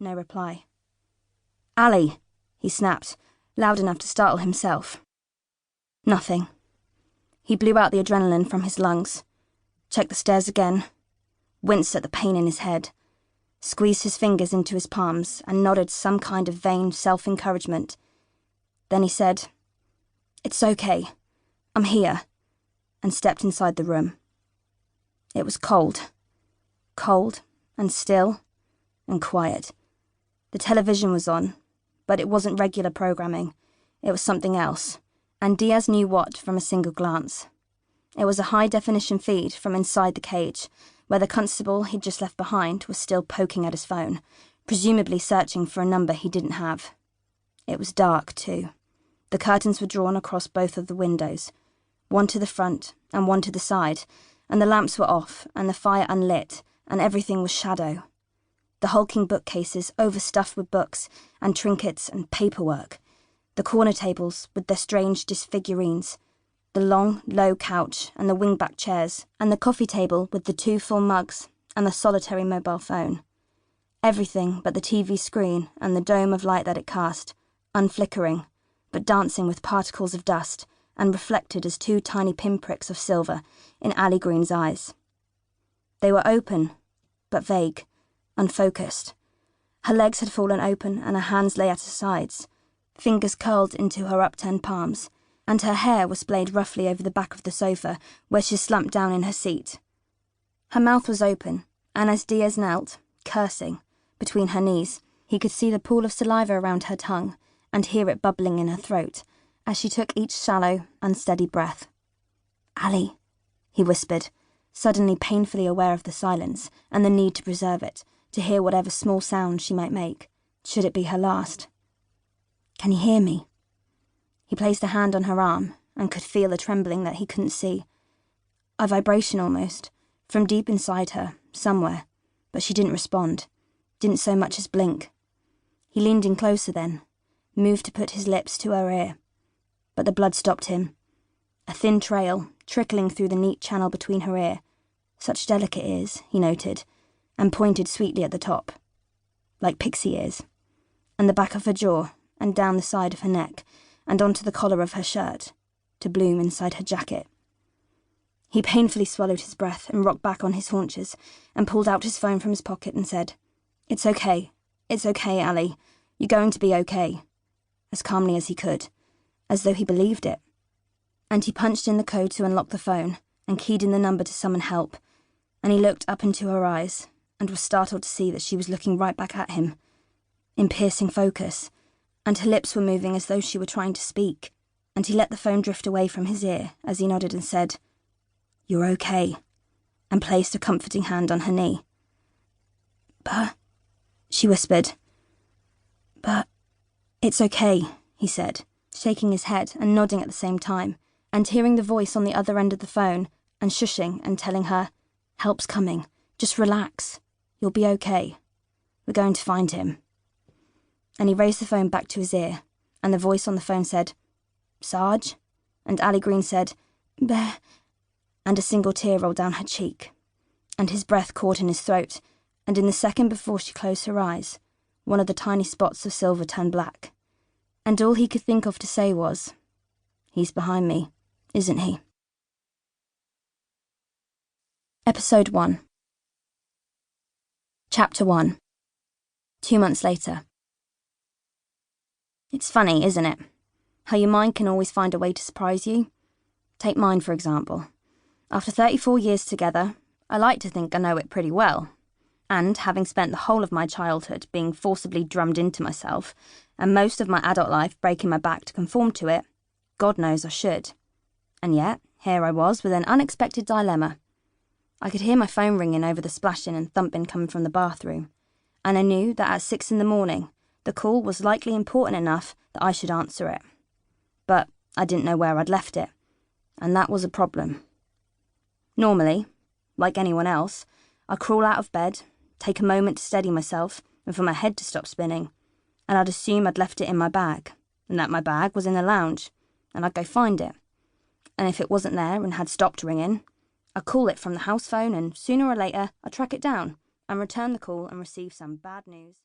No reply. "Ali!" he snapped, loud enough to startle himself. Nothing. He blew out the adrenaline from his lungs, checked the stairs again, winced at the pain in his head, squeezed his fingers into his palms and nodded some kind of vain self-encouragement. Then he said, "It's okay. I'm here," and stepped inside the room. It was cold. Cold and still and quiet. The television was on, but it wasn't regular programming. It was something else, and Diaz knew what from a single glance. It was a high-definition feed from inside the cage, where the constable he'd just left behind was still poking at his phone, presumably searching for a number he didn't have. It was dark, too. The curtains were drawn across both of the windows, one to the front and one to the side, and the lamps were off and the fire unlit, and everything was shadow. The hulking bookcases overstuffed with books and trinkets and paperwork, the corner tables with their strange disfigurines, the long, low couch and the wing-back chairs, and the coffee table with the 2 full mugs and the solitary mobile phone. Everything but the TV screen and the dome of light that it cast, unflickering, but dancing with particles of dust and reflected as 2 tiny pinpricks of silver in Ali Green's eyes. They were open, but vague, unfocused. Her legs had fallen open and her hands lay at her sides, fingers curled into her upturned palms, and her hair was splayed roughly over the back of the sofa where she slumped down in her seat. Her mouth was open, and as Diaz knelt, cursing, between her knees, he could see the pool of saliva around her tongue and hear it bubbling in her throat as she took each shallow, unsteady breath. "Ali," he whispered, suddenly painfully aware of the silence and the need to preserve it, to hear whatever small sound she might make, should it be her last. "Can you hear me?" He placed a hand on her arm and could feel a trembling that he couldn't see. A vibration almost, from deep inside her, somewhere, but she didn't respond, didn't so much as blink. He leaned in closer then, moved to put his lips to her ear, but the blood stopped him. A thin trail, trickling through the neat channel between her ear. Such delicate ears, he noted, and pointed sweetly at the top, like pixie ears, and the back of her jaw, and down the side of her neck, and onto the collar of her shirt, to bloom inside her jacket. He painfully swallowed his breath and rocked back on his haunches, and pulled out his phone from his pocket and said, It's okay, Ali. You're going to be okay," as calmly as he could, as though he believed it. And he punched in the code to unlock the phone, and keyed in the number to summon help, and he looked up into her eyes, and was startled to see that she was looking right back at him, in piercing focus, and her lips were moving as though she were trying to speak, and he let the phone drift away from his ear as he nodded and said, "You're okay," and placed a comforting hand on her knee. "But," she whispered. "But, it's okay," he said, shaking his head and nodding at the same time, and hearing the voice on the other end of the phone, and shushing and telling her, "Help's coming, just relax, you'll be okay. We're going to find him." And he raised the phone back to his ear, and the voice on the phone said, "Sarge?" And Ali Green said, "Bear," and a single tear rolled down her cheek, and his breath caught in his throat, and in the second before she closed her eyes, one of the tiny spots of silver turned black, and all he could think of to say was, "He's behind me, isn't he?" Episode 1. Chapter 1. 2 months later. It's funny, isn't it? How your mind can always find a way to surprise you. Take mine, for example. After 34 years together, I like to think I know it pretty well. And having spent the whole of my childhood being forcibly drummed into myself, and most of my adult life breaking my back to conform to it, God knows I should. And yet, here I was with an unexpected dilemma. I could hear my phone ringing over the splashing and thumping coming from the bathroom, and I knew that at 6 a.m, the call was likely important enough that I should answer it. But I didn't know where I'd left it, and that was a problem. Normally, like anyone else, I'd crawl out of bed, take a moment to steady myself and for my head to stop spinning, and I'd assume I'd left it in my bag, and that my bag was in the lounge, and I'd go find it. And if it wasn't there and had stopped ringing, I'd call it from the house phone, and sooner or later I'd track it down and return the call and receive some bad news.